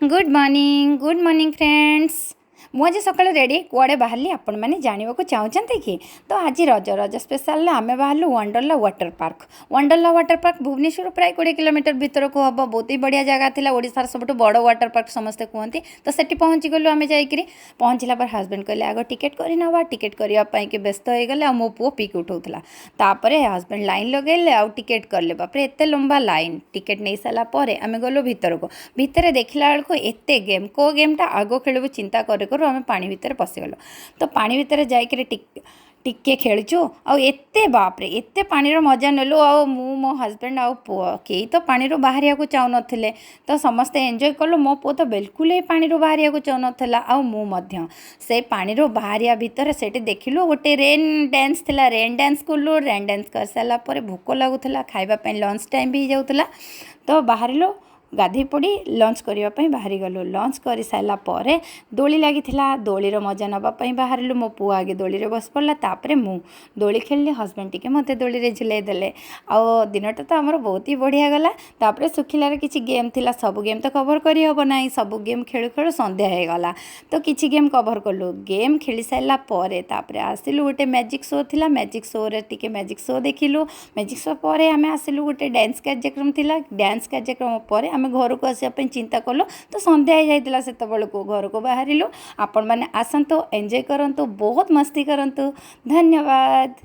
Good morning friends. मुझे सकाल ready कुआड़े बाहरी आपण मैंने जानवा चाहते कि तो आज रज रज स्पेशल आम बाहर वंडरला वाटर पार्क भुवनेश्वर प्राय 20 किलोमीटर भीतर को हम बहुत ही बढ़िया जगह थी। ओडार सब बड़ वाटर पार्क समस्ते कहते तो सेठी पहुँची गलु आम जाकि पहुँचला पर हजबैंड कहले आग टिकेट करना टिकेट करने व्यस्त हो गले मो पु पिक उठाऊला हजबैंड लाइन लगे आउ टिकेट कले बापरे एत लंबा लाइन टिकेट नहीं सारापर आम गलु भितर को भितर देखला बेलू एत गेम को गेमटा आग खेलू चिंता करूँ आम पानी भितर पशिगलु। तो पानी भितर जाकर टिके खेलचु आते बापरे एत पानी मजा नेलु आ मो हजबैंड आउ पुओ कई तो पानी बाहर को चाहू नथिले तो समस्ते एंजॉय कलु। मो पुओ तो बिल्कुल ही पानी बाहर को चाहू नाला से पानी बाहर भितर से देखिलु गोटे रेन डांस थिला रेन डांस कलु रेन डांस कर सारापर भोक लगुला खाइबा लंच टाइम भी जाऊला तो बाहर गाधे पड़ी लंच करने बाहरी गलु। लंच कर सारापर दोली लगी दोलीर मजा नापी बाहर मो पु आगे दोली बस पड़ा तापर मु दोली खेलिली हजबैंड टिके मत दोली झुलाई देले आ दिनटा तो आमर बहुत ही बढ़िया गला। तापर सुखिलार किसी गेम थिला सब गेम तो कवर करी हब ना सब गेम खेलु खेलु संध्या हो गला तो किसी गेम कवर कलु। गेम खेली सारापर तापर आसिलु गोटे मैजिक शो थिला मैजिक शो रे टिके मैजिक शो देखिलु। मैजिक शो पर आम आसिलु गोटे डांस कार्यक्रम थिला डांस कार्यक्रम पर आम घर को आसापी चिंता कलु तो संध्या हो जाता से घर को बाहर आपण मैंने आसतु एंजॉय करंतु बहुत मस्ती करंतु। धन्यवाद।